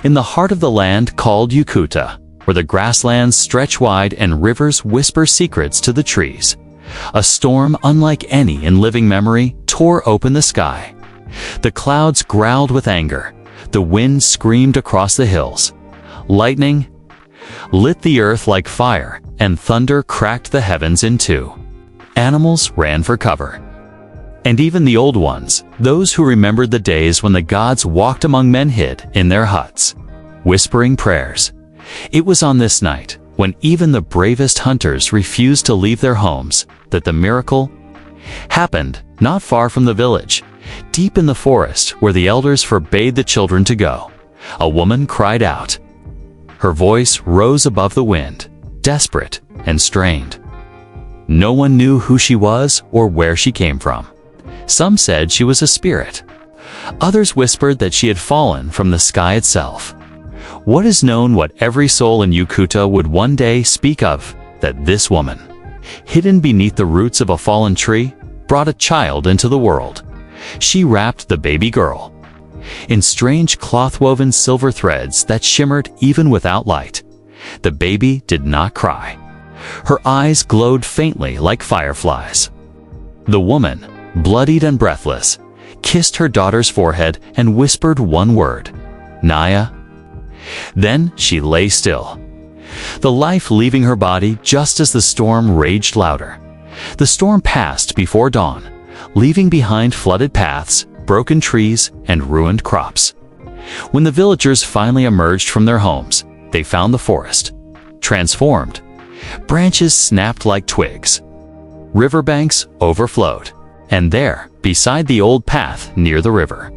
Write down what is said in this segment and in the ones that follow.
in the heart of the land called Yukuta, where the grasslands stretch wide and rivers whisper secrets to the trees. A storm unlike any in living memory tore open the sky. The clouds growled with anger. The wind screamed across the hills. Lightning lit the earth like fire, and thunder cracked the heavens in two. Animals ran for cover. And even the old ones, those who remembered the days when the gods walked among men, hid in their huts, whispering prayers. It was on this night, when even the bravest hunters refused to leave their homes, that the miracle happened not far from the village, deep in the forest where the elders forbade the children to go. A woman cried out. Her voice rose above the wind, desperate and strained. No one knew who she was or where she came from. Some said she was a spirit. Others whispered that she had fallen from the sky itself. What is known, what every soul in Yukuta would one day speak of, that this woman, hidden beneath the roots of a fallen tree, brought a child into the world. She wrapped the baby girl in strange cloth-woven silver threads that shimmered even without light. The baby did not cry. Her eyes glowed faintly like fireflies. The woman, bloodied and breathless, kissed her daughter's forehead and whispered one word, Naya. Then she lay still, the life leaving her body just as the storm raged louder. The storm passed before dawn, leaving behind flooded paths, broken trees, and ruined crops. When the villagers finally emerged from their homes, they found the forest transformed. Branches snapped like twigs. Riverbanks overflowed. And there, beside the old path near the river,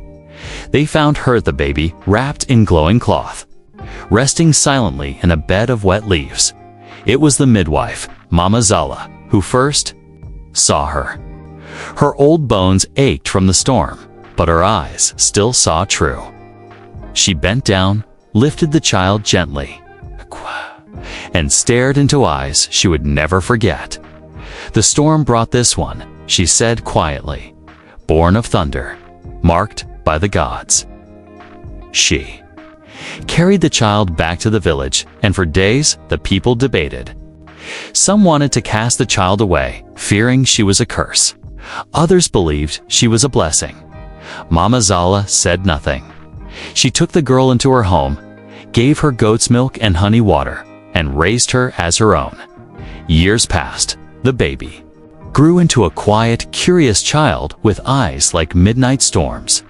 they found her, the baby, wrapped in glowing cloth, resting silently in a bed of wet leaves. It was the midwife, Mama Zala, who first saw her. Her old bones ached from the storm, but her eyes still saw true. She bent down, lifted the child gently, and stared into eyes she would never forget. The storm brought this one, she said quietly, born of thunder, marked by the gods. She carried the child back to the village, and for days the people debated. Some wanted to cast the child away, fearing she was a curse. Others believed she was a blessing. Mama Zala said nothing. She took the girl into her home, gave her goat's milk and honey water, and raised her as her own. Years passed. The baby grew into a quiet, curious child with eyes like midnight storms.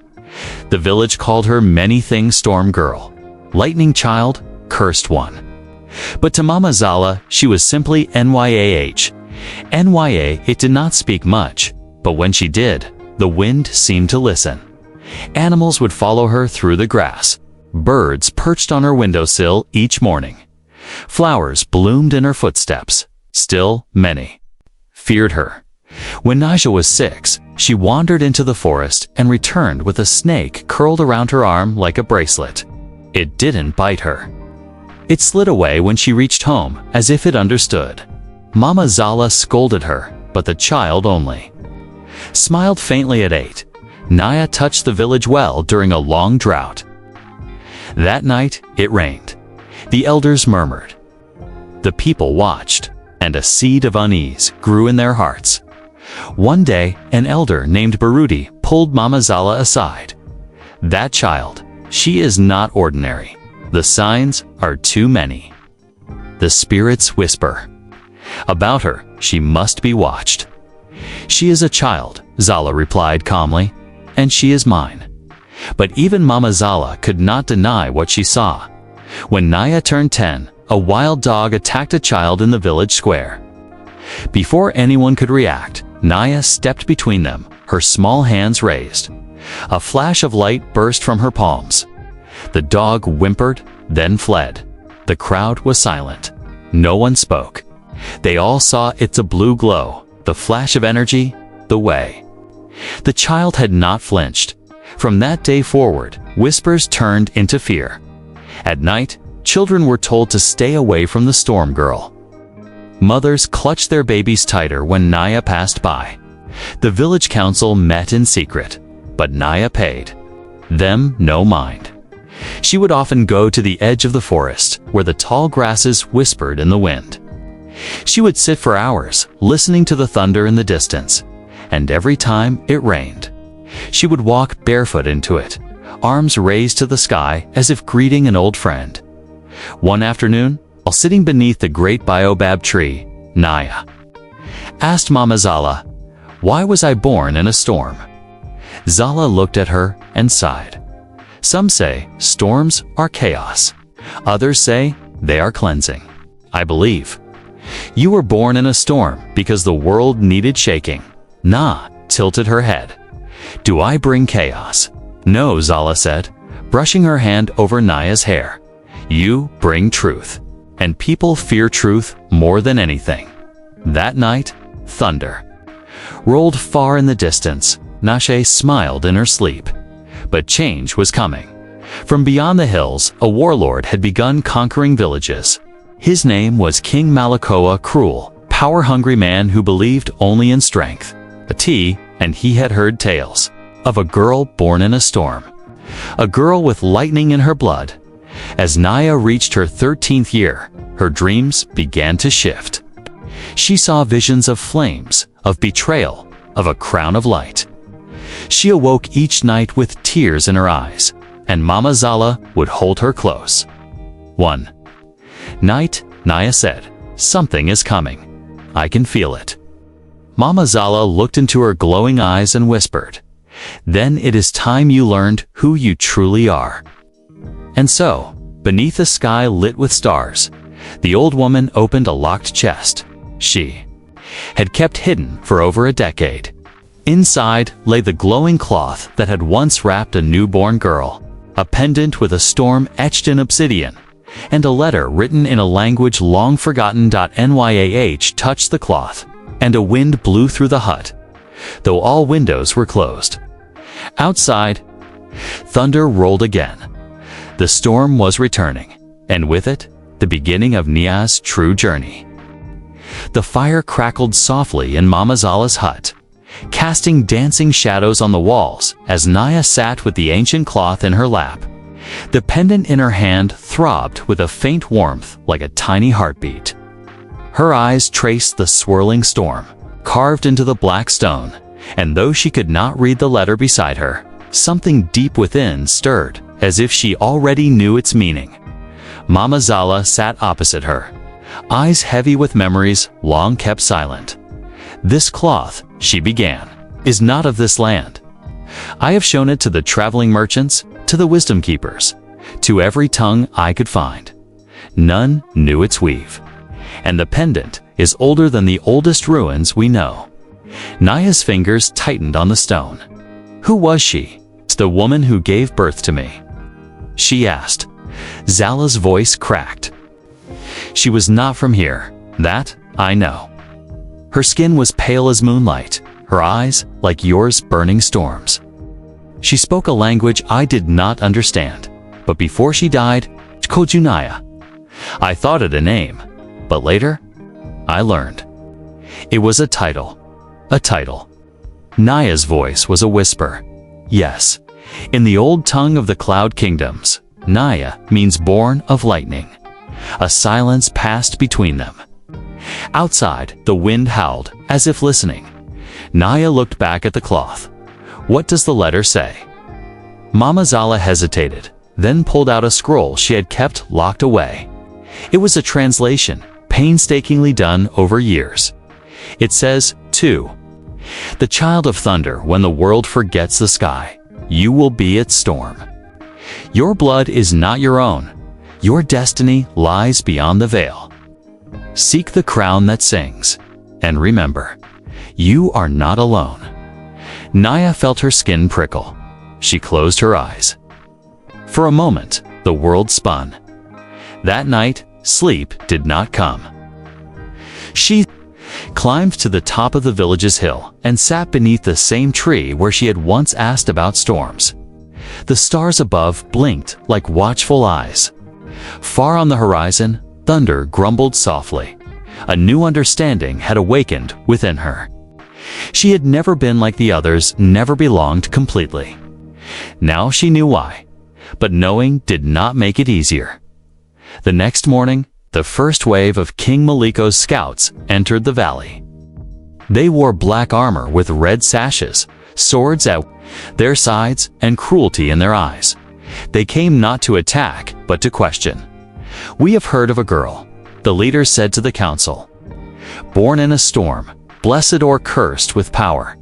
The village called her many things: storm girl, lightning child, cursed one. But to Mama Zala, she was simply Nyah. Nya, it did not speak much, but when she did, the wind seemed to listen. Animals would follow her through the grass. Birds perched on her windowsill each morning. Flowers bloomed in her footsteps. Still, many feared her. When Naja was 6, she wandered into the forest and returned with a snake curled around her arm like a bracelet. It didn't bite her. It slid away when she reached home, as if it understood. Mama Zala scolded her, but the child only smiled faintly at 8. Naya touched the village well during a long drought. That night, it rained. The elders murmured. The people watched, and a seed of unease grew in their hearts. One day, an elder named Barudi pulled Mama Zala aside. That child, she is not ordinary. The signs are too many. The spirits whisper. About her, she must be watched. She is a child, Zala replied calmly, and she is mine. But even Mama Zala could not deny what she saw. When Naya turned 10, a wild dog attacked a child in the village square. Before anyone could react, Naya stepped between them, her small hands raised. A flash of light burst from her palms. The dog whimpered, then fled. The crowd was silent. No one spoke. They all saw its a blue glow, the flash of energy, the way. The child had not flinched. From that day forward, whispers turned into fear. At night, children were told to stay away from the storm girl. Mothers clutched their babies tighter when Naya passed by. The village council met in secret, but Naya paid them no mind. She would often go to the edge of the forest, where the tall grasses whispered in the wind. She would sit for hours, listening to the thunder in the distance, and every time it rained, she would walk barefoot into it, arms raised to the sky as if greeting an old friend. One afternoon, while sitting beneath the great baobab tree, Naya asked Mama Zala, "Why was I born in a storm?" Zala looked at her and sighed. Some say storms are chaos. Others say they are cleansing. I believe you were born in a storm because the world needed shaking. Na tilted her head. Do I bring chaos? No, Zala said, brushing her hand over Naya's hair. You bring truth. And people fear truth more than anything. That night, thunder rolled far in the distance. Nashe smiled in her sleep. But change was coming. From beyond the hills, a warlord had begun conquering villages. His name was King Malakoa Cruel, power-hungry man who believed only in strength. And he had heard tales of a girl born in a storm, a girl with lightning in her blood. As Naya reached her 13th year, her dreams began to shift. She saw visions of flames, of betrayal, of a crown of light. She awoke each night with tears in her eyes, and Mama Zala would hold her close. One night, Naya said, "Something is coming. I can feel it." Mama Zala looked into her glowing eyes and whispered, "Then it is time you learned who you truly are." And so, beneath a sky lit with stars, the old woman opened a locked chest she had kept hidden for over a decade. Inside lay the glowing cloth that had once wrapped a newborn girl, a pendant with a storm etched in obsidian, and a letter written in a language long forgotten. Nyah touched the cloth, and a wind blew through the hut, though all windows were closed. Outside, thunder rolled again. The storm was returning, and with it, the beginning of Nia's true journey. The fire crackled softly in Mama Zala's hut, casting dancing shadows on the walls as Naya sat with the ancient cloth in her lap. The pendant in her hand throbbed with a faint warmth like a tiny heartbeat. Her eyes traced the swirling storm, carved into the black stone, and though she could not read the letter beside her, something deep within stirred, as if she already knew its meaning. Mama Zala sat opposite her, eyes heavy with memories long kept silent. "This cloth," she began, "is not of this land. I have shown it to the traveling merchants, to the wisdom keepers, to every tongue I could find. None knew its weave. And the pendant is older than the oldest ruins we know." Naya's fingers tightened on the stone. "Who was she?" "The woman who gave birth to me," she asked. Zala's voice cracked. "She was not from here, that I know. Her skin was pale as moonlight, her eyes like yours burning storms. She spoke a language I did not understand, but before she died, Kojunaya. I thought it a name, but later, I learned. It was a title. A title." Naya's voice was a whisper. "Yes, in the old tongue of the Cloud Kingdoms, Naya means born of lightning." A silence passed between them. Outside, the wind howled, as if listening. Naya looked back at the cloth. "What does the letter say?" Mama Zala hesitated, then pulled out a scroll she had kept locked away. It was a translation, painstakingly done over years. It says, "2. The child of thunder, when the world forgets the sky, you will be its storm. Your blood is not your own. Your destiny lies beyond the veil. Seek the crown that sings, and remember, you are not alone." Naya felt her skin prickle. She closed her eyes. For a moment, the world spun. That night, sleep did not come. She climbed to the top of the village's hill and sat beneath the same tree where she had once asked about storms. The stars above blinked like watchful eyes. Far on the horizon, thunder grumbled softly. A new understanding had awakened within her. She had never been like the others, never belonged completely. Now she knew why. But knowing did not make it easier. The next morning, the first wave of King Maliko's scouts entered the valley. They wore black armor with red sashes, swords at their sides, and cruelty in their eyes. They came not to attack, but to question. "We have heard of a girl," the leader said to the council. "Born in a storm, blessed or cursed with power.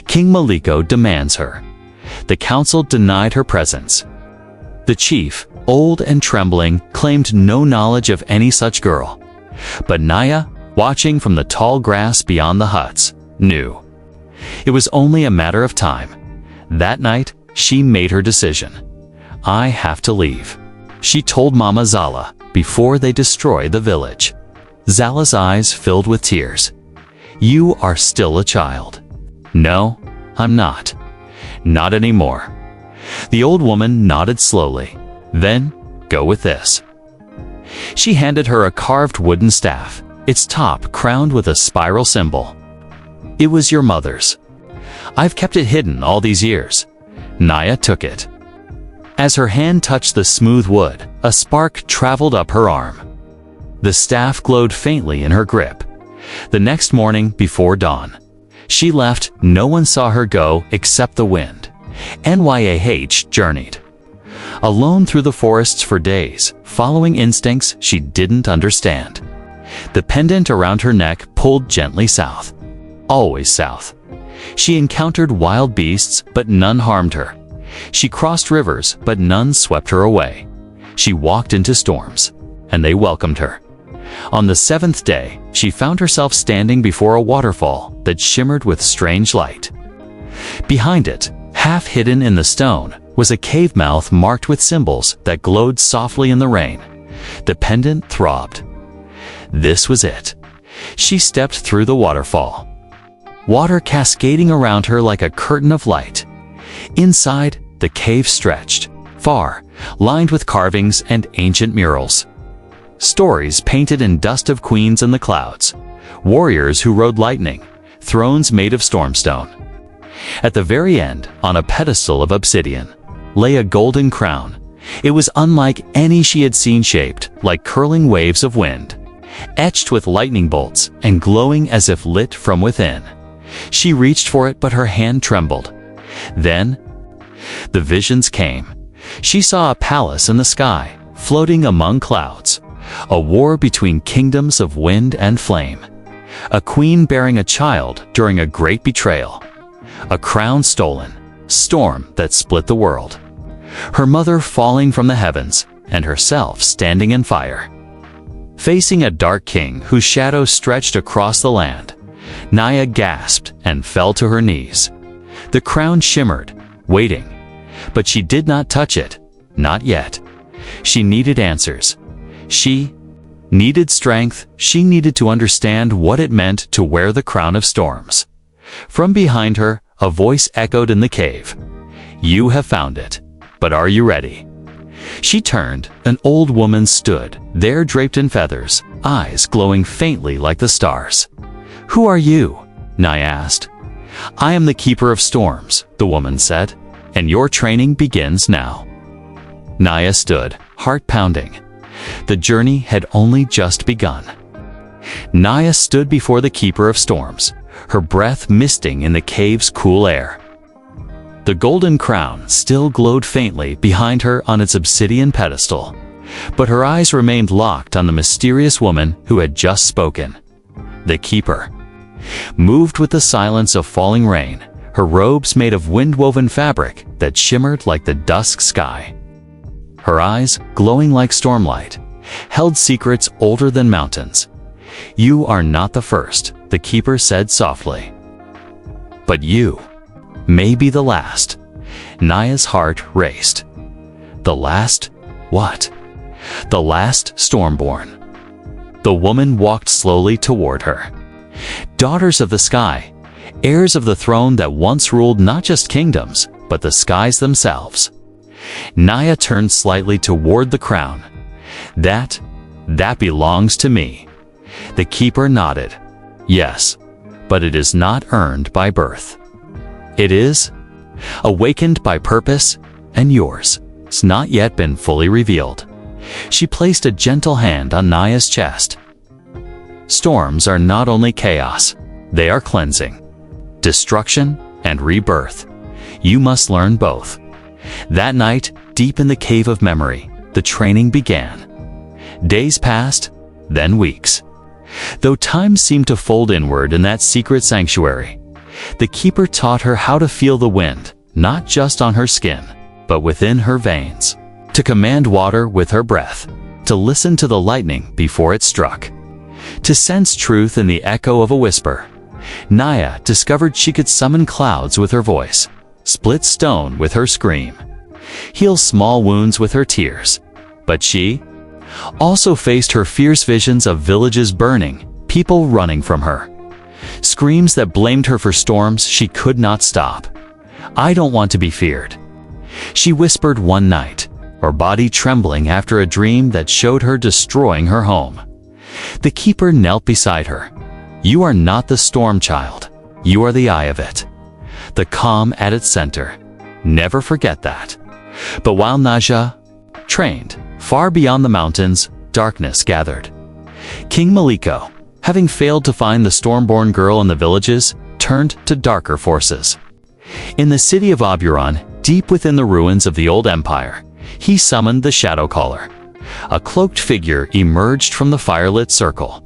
King Maliko demands her." The council denied her presence. The chief, old and trembling, claimed no knowledge of any such girl. But Naya, watching from the tall grass beyond the huts, knew. It was only a matter of time. That night, she made her decision. "I have to leave," she told Mama Zala before they destroy the village. Zala's eyes filled with tears. "You are still a child." "No, I'm not. Not anymore." The old woman nodded slowly. "Then, go with this." She handed her a carved wooden staff, its top crowned with a spiral symbol. "It was your mother's. I've kept it hidden all these years." Naya took it. As her hand touched the smooth wood, a spark traveled up her arm. The staff glowed faintly in her grip. The next morning, before dawn, she left. No one saw her go except the wind. Nyah journeyed alone through the forests for days, following instincts she didn't understand. The pendant around her neck pulled gently south. Always south. She encountered wild beasts, but none harmed her. She crossed rivers, but none swept her away. She walked into storms, and they welcomed her. On the 7th day, she found herself standing before a waterfall that shimmered with strange light. Behind it, half hidden in the stone, was a cave mouth marked with symbols that glowed softly in the rain. The pendant throbbed. This was it. She stepped through the waterfall. Water cascading around her like a curtain of light. Inside, the cave stretched, far, lined with carvings and ancient murals. Stories painted in dust of queens in the clouds, warriors who rode lightning, thrones made of stormstone. At the very end, on a pedestal of obsidian, lay a golden crown. It was unlike any she had seen, shaped like curling waves of wind, etched with lightning bolts and glowing as if lit from within. She reached for it, but her hand trembled. Then, the visions came. She saw a palace in the sky, floating among clouds. A war between kingdoms of wind and flame. A queen bearing a child during a great betrayal. A crown stolen. Storm that split the world. Her mother falling from the heavens, and herself standing in fire. Facing a dark king whose shadow stretched across the land, Naya gasped and fell to her knees. The crown shimmered, waiting. But she did not touch it. Not yet. She needed answers. She needed strength. She needed to understand what it meant to wear the crown of storms. From behind her, a voice echoed in the cave. "You have found it, but are you ready?" She turned. An old woman stood there, draped in feathers, eyes glowing faintly like the stars. "Who are you?" Naya asked. "I am the keeper of storms," the woman said, "and your training begins now." Naya stood, heart pounding. The journey had only just begun. Naya stood before the keeper of storms, her breath misting in the cave's cool air. The golden crown still glowed faintly behind her on its obsidian pedestal, but her eyes remained locked on the mysterious woman who had just spoken. The keeper moved with the silence of falling rain, her robes made of wind-woven fabric that shimmered like the dusk sky. Her eyes, glowing like stormlight, held secrets older than mountains. "You are not the first," the keeper said softly. "But you may be the last." Naya's heart raced. The last? What? The last Stormborn. The woman walked slowly toward her. Daughters of the sky, heirs of the throne that once ruled not just kingdoms, but the skies themselves. Naya turned slightly toward the crown. That belongs to me." The keeper nodded. "Yes, but it is not earned by birth. It is awakened by purpose, and yours has not yet been fully revealed. She placed a gentle hand on Naya's chest. Storms are not only chaos, they are cleansing, destruction, and rebirth. You must learn both. That night, deep in the cave of memory, the training began. Days passed, then weeks. Though time seemed to fold inward in that secret sanctuary, the keeper taught her how to feel the wind, not just on her skin, but within her veins, to command water with her breath, to listen to the lightning before it struck, to sense truth in the echo of a whisper. Naya discovered she could summon clouds with her voice, split stone with her scream, heal small wounds with her tears. But she also faced her fierce visions of villages burning, people running from her, screams that blamed her for storms she could not stop. "I don't want to be feared," she whispered one night, her body trembling after a dream that showed her destroying her home. The keeper knelt beside her. "You are not the storm, child. You are the eye of it, the calm at its center. Never forget that." But while Naja trained, far beyond the mountains, darkness gathered. King Maliko, having failed to find the storm-born girl in the villages, turned to darker forces. In the city of Oburon, deep within the ruins of the old empire, he summoned the Shadow Caller. A cloaked figure emerged from the firelit circle,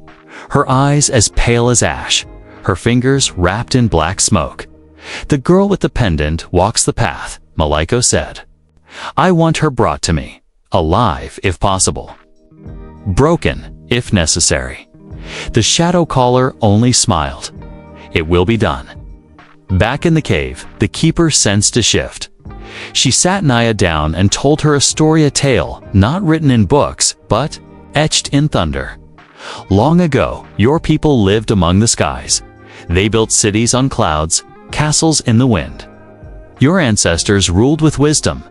her eyes as pale as ash, her fingers wrapped in black smoke. "The girl with the pendant walks the path," Maliko said. "I want her brought to me, alive if possible, broken if necessary." The Shadow Caller only smiled. "It will be done." Back in the cave, the keeper sensed a shift. She sat Naya down and told her a story, a tale not written in books, but etched in thunder. "Long ago, your people lived among the skies. They built cities on clouds, castles in the wind. Your ancestors ruled with wisdom,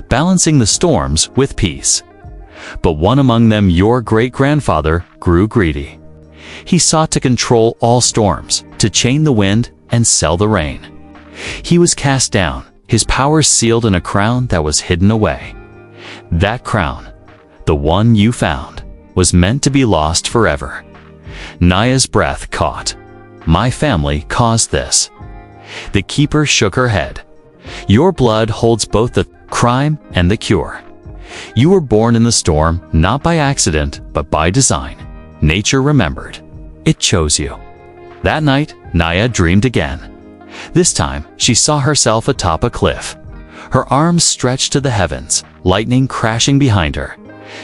balancing the storms with peace. But one among them, your great-grandfather, grew greedy. He sought to control all storms, to chain the wind and sell the rain. He was cast down, his power sealed in a crown that was hidden away. That crown, the one you found, was meant to be lost forever." Naya's breath caught. "My family caused this." The keeper shook her head. "Your blood holds both the crime and the cure. You were born in the storm, not by accident, but by design. Nature remembered. It chose you." That night, Naya dreamed again. This time, she saw herself atop a cliff. Her arms stretched to the heavens, lightning crashing behind her.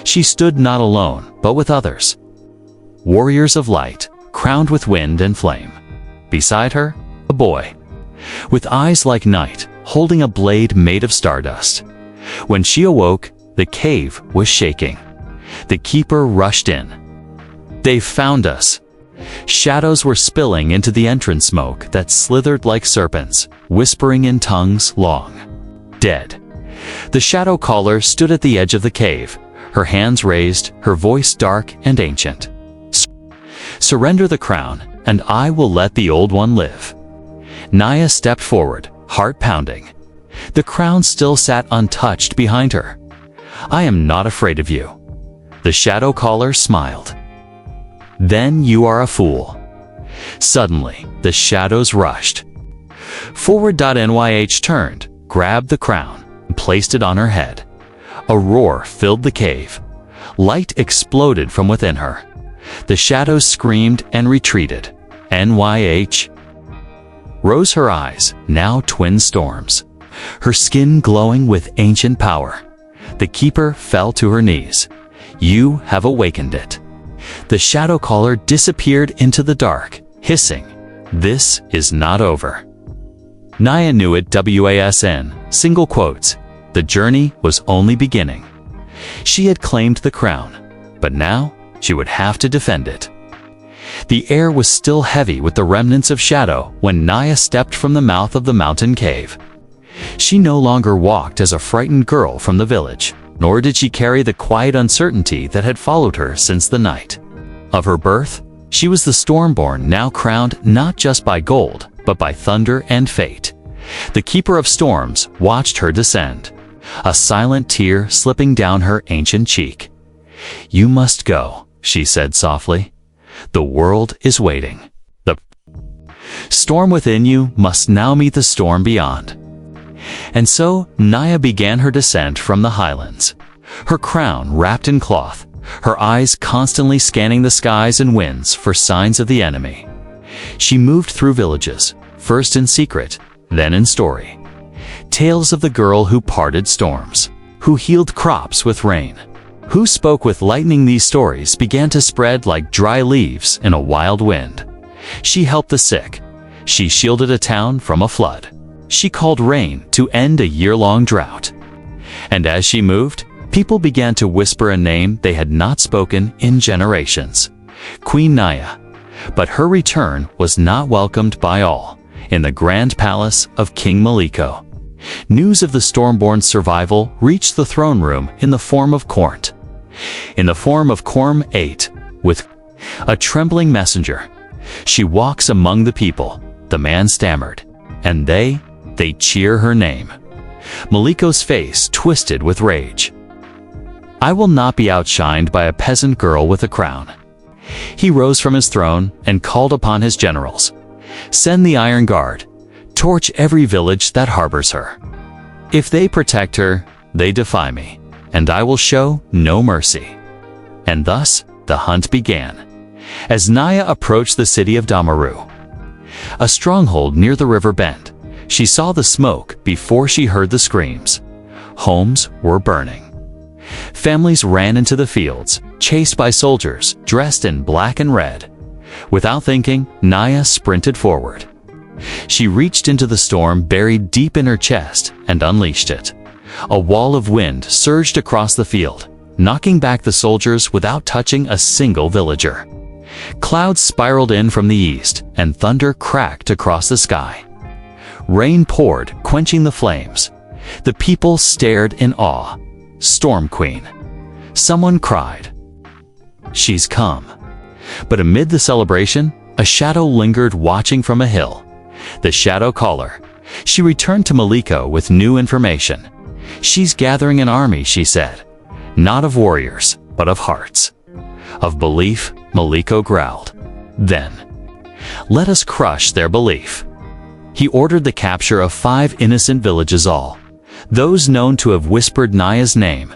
She stood not alone, but with others. Warriors of light, crowned with wind and flame. Beside her, a boy, with eyes like night, holding a blade made of stardust. When she awoke, the cave was shaking. The keeper rushed in. "They've found us." Shadows were spilling into the entrance smoke that slithered like serpents, whispering in tongues long dead. The Shadow Caller stood at the edge of the cave, her hands raised, her voice dark and ancient. "Surrender the crown, and I will let the old one live." Naya stepped forward, heart pounding. The crown still sat untouched behind her. "I am not afraid of you." The Shadow Caller smiled. "Then you are a fool." Suddenly, the shadows rushed. Forward.nych turned, grabbed the crown, and placed it on her head. A roar filled the cave. Light exploded from within her. The shadows screamed and retreated. NYH rose her eyes, now twin storms, her skin glowing with ancient power. The keeper fell to her knees. "You have awakened it." The Shadow Caller disappeared into the dark, hissing, "This is not over." Naya knew it. WASN, single quotes. The journey was only beginning. She had claimed the crown, but now she would have to defend it. The air was still heavy with the remnants of shadow when Naya stepped from the mouth of the mountain cave. She no longer walked as a frightened girl from the village, nor did she carry the quiet uncertainty that had followed her since the night of her birth. She was the Stormborn, now crowned not just by gold, but by thunder and fate. The Keeper of Storms watched her descend, a silent tear slipping down her ancient cheek. "You must go," she said softly. "The world is waiting. The storm within you must now meet the storm beyond." And so Naya began her descent from the highlands, her crown wrapped in cloth, her eyes constantly scanning the skies and winds for signs of the enemy. She moved through villages, first in secret, then in story. Tales of the girl who parted storms, who healed crops with rain, who spoke with lightning. These stories began to spread like dry leaves in a wild wind. She helped the sick. She shielded a town from a flood. She called rain to end a year-long drought. And as she moved, people began to whisper a name they had not spoken in generations: Queen Naya. But her return was not welcomed by all. In the grand palace of King Maliko, news of the Stormborn's survival reached the throne room in the form of Cornt. In the form of Corm 8, with a trembling messenger. She walks among the people, the man stammered, and they cheer her name. Maliko's face twisted with rage. "I will not be outshined by a peasant girl with a crown." He rose from his throne and called upon his generals. "Send the Iron Guard. Torch every village that harbors her. If they protect her, they defy me, and I will show no mercy." And thus the hunt began. As Naya approached the city of Damaru, a stronghold near the river bend, she saw the smoke before she heard the screams. Homes were burning. Families ran into the fields, chased by soldiers dressed in black and red. Without thinking, Naya sprinted forward. She reached into the storm buried deep in her chest and unleashed it. A wall of wind surged across the field, knocking back the soldiers without touching a single villager. Clouds spiraled in from the east, and thunder cracked across the sky. Rain poured, quenching the flames. The people stared in awe. "Storm Queen!" Someone cried. "She's come." But amid the celebration, a shadow lingered, watching from a hill. The shadow caller. She returned to Maliko with new information. "She's gathering an army," she said. "Not of warriors, but of hearts." "Of belief," Maliko growled. "Then, let us crush their belief." He ordered the capture of 5 innocent villages, all those known to have whispered Naya's name.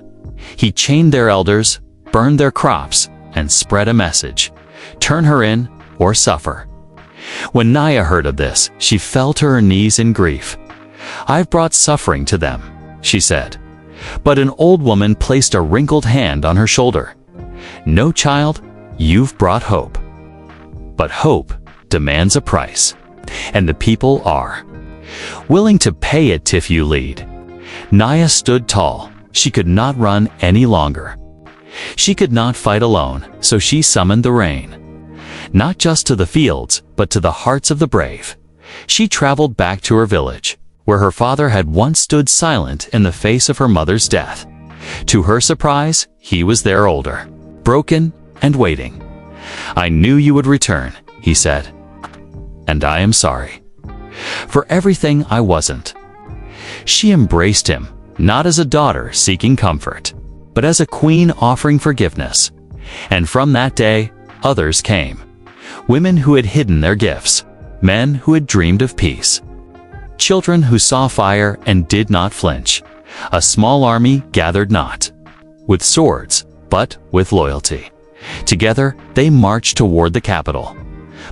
He chained their elders, burned their crops, and spread a message: turn her in or suffer. When Naya heard of this, she fell to her knees in grief. "I've brought suffering to them," she said. But an old woman placed a wrinkled hand on her shoulder. "No, child, you've brought hope. But hope demands a price, and the people are willing to pay it if you lead." Naya stood tall. She could not run any longer. She could not fight alone, so she summoned the rain. Not just to the fields, but to the hearts of the brave. She traveled back to her village, where her father had once stood silent in the face of her mother's death. To her surprise, he was there, older, broken, and waiting. "I knew you would return," he said. "And I am sorry for everything I wasn't." She embraced him, not as a daughter seeking comfort, but as a queen offering forgiveness. And from that day, others came. Women who had hidden their gifts, men who had dreamed of peace, children who saw fire and did not flinch. A small army gathered not with swords, but with loyalty. Together, they marched toward the capital.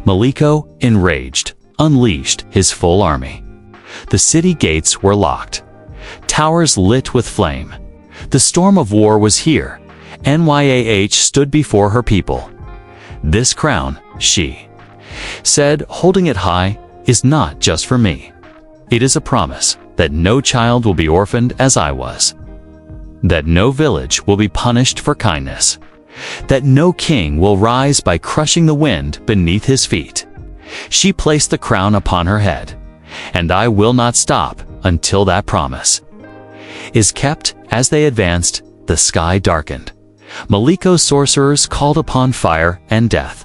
Maliko, enraged, unleashed his full army. The city gates were locked, towers lit with flame. The storm of war was here. Nyah stood before her people. "This crown," she said, holding it high, "is not just for me. It is a promise that no child will be orphaned as I was, that no village will be punished for kindness, that no king will rise by crushing the wind beneath his feet." She placed the crown upon her head, and I will not stop until that promise is kept. As they advanced, the sky darkened. Maliko's sorcerers called upon fire and death,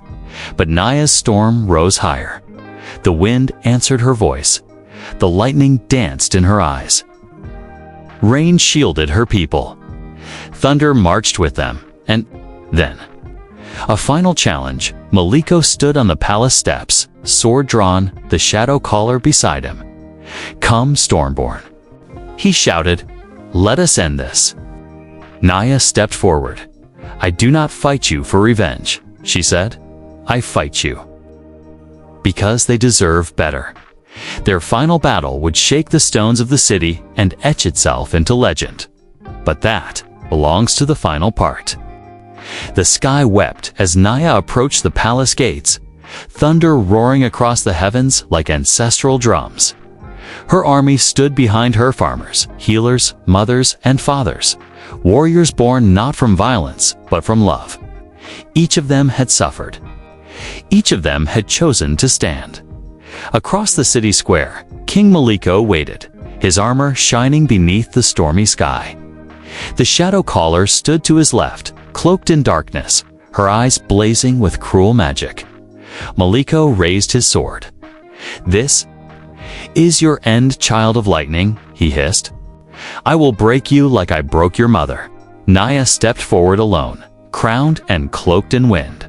but Naya's storm rose higher. The wind answered her voice. The lightning danced in her eyes. Rain shielded her people. Thunder marched with them, and then, a final challenge. Maliko stood on the palace steps, sword drawn, the shadow caller beside him. "Come, Stormborn," he shouted. "Let us end this." Naya stepped forward. "I do not fight you for revenge," she said. "I fight you because they deserve better." Their final battle would shake the stones of the city and etch itself into legend. But that belongs to the final part. The sky wept as Naya approached the palace gates, thunder roaring across the heavens like ancestral drums. Her army stood behind her farmers, healers, mothers, and fathers, warriors born not from violence, but from love. Each of them had suffered. Each of them had chosen to stand. Across the city square, King Maliko waited, his armor shining beneath the stormy sky. The shadow caller stood to his left, cloaked in darkness, her eyes blazing with cruel magic. Maliko raised his sword. "This is your end, child of lightning," he hissed. "I will break you like I broke your mother." Naya stepped forward alone, crowned and cloaked in wind.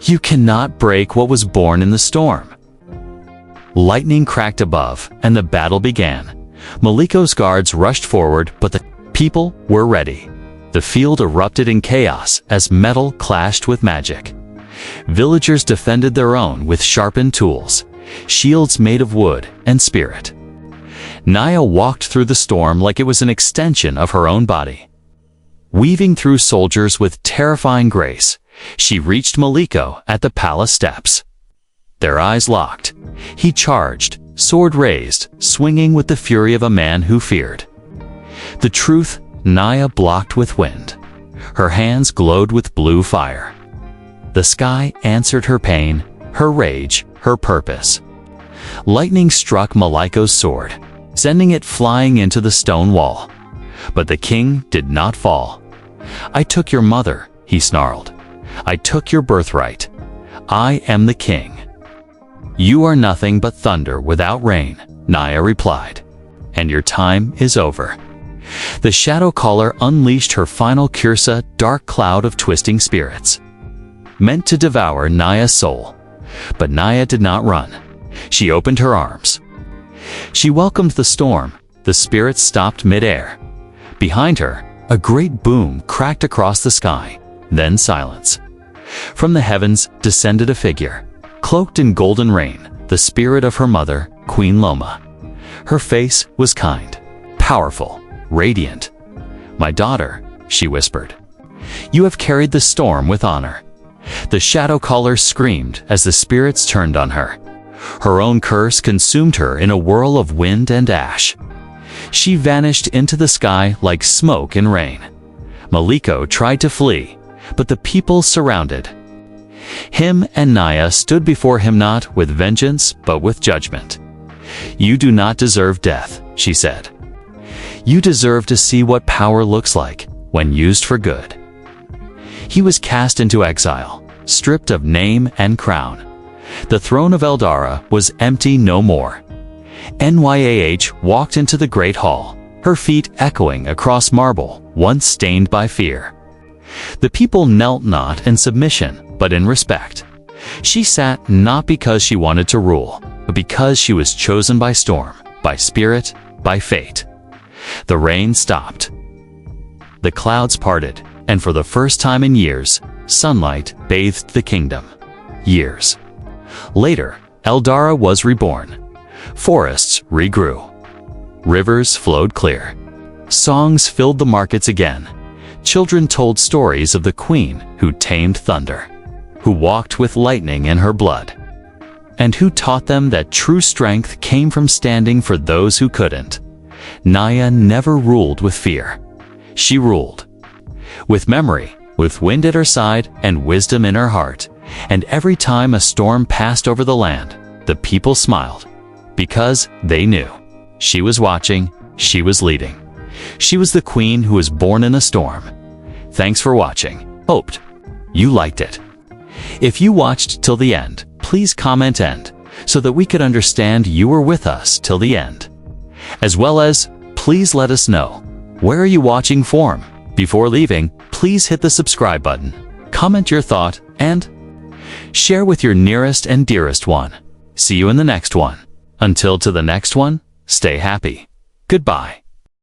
"You cannot break what was born in the storm." Lightning cracked above, and the battle began. Maliko's guards rushed forward, but the people were ready. The field erupted in chaos as metal clashed with magic. Villagers defended their own with sharpened tools, shields made of wood and spirit. Naya walked through the storm like it was an extension of her own body. Weaving through soldiers with terrifying grace, she reached Maliko at the palace steps. Their eyes locked. He charged, sword raised, swinging with the fury of a man who feared. The truth Naya blocked with wind. Her hands glowed with blue fire. The sky answered her pain, her rage, her purpose. Lightning struck Maliko's sword, sending it flying into the stone wall. But the king did not fall. "I took your mother," he snarled. "I took your birthright. I am the king." "You are nothing but thunder without rain," Naya replied. "And your time is over." The shadow caller unleashed her final Kursa, dark cloud of twisting spirits, meant to devour Naya's soul. But Naya did not run. She opened her arms. She welcomed the storm. The spirits stopped midair. Behind her, a great boom cracked across the sky, then silence. From the heavens descended a figure, cloaked in golden rain, the spirit of her mother, Queen Loma. Her face was kind, powerful, radiant. "My daughter," she whispered, "you have carried the storm with honor." The shadow caller screamed as the spirits turned on her. Her own curse consumed her in a whirl of wind and ash. She vanished into the sky like smoke in rain. Maliko tried to flee, but the people surrounded him, and Naya stood before him not with vengeance but with judgment. "You do not deserve death," she said. "You deserve to see what power looks like when used for good." He was cast into exile, stripped of name and crown. The throne of Eldara was empty no more. Nyah walked into the great hall, her feet echoing across marble once stained by fear. The people knelt not in submission, but in respect. She sat not because she wanted to rule, but because she was chosen by storm, by spirit, by fate. The rain stopped. The clouds parted, and for the first time in years, sunlight bathed the kingdom. Years later, Eldara was reborn. Forests regrew. Rivers flowed clear. Songs filled the markets again. Children told stories of the queen who tamed thunder, who walked with lightning in her blood, and who taught them that true strength came from standing for those who couldn't. Naya never ruled with fear. She ruled with memory, with wind at her side and wisdom in her heart. And every time a storm passed over the land, the people smiled, because they knew she was watching, she was leading. She was the queen who was born in a storm. Thanks for watching. Hoped you liked it. If you watched till the end, please comment "end" so that we could understand you were with us till the end. As well as, please let us know. Where are you watching from? Before leaving, please hit the subscribe button, comment your thought, and share with your nearest and dearest one. See you in the next one. Until to the next one, stay happy. Goodbye.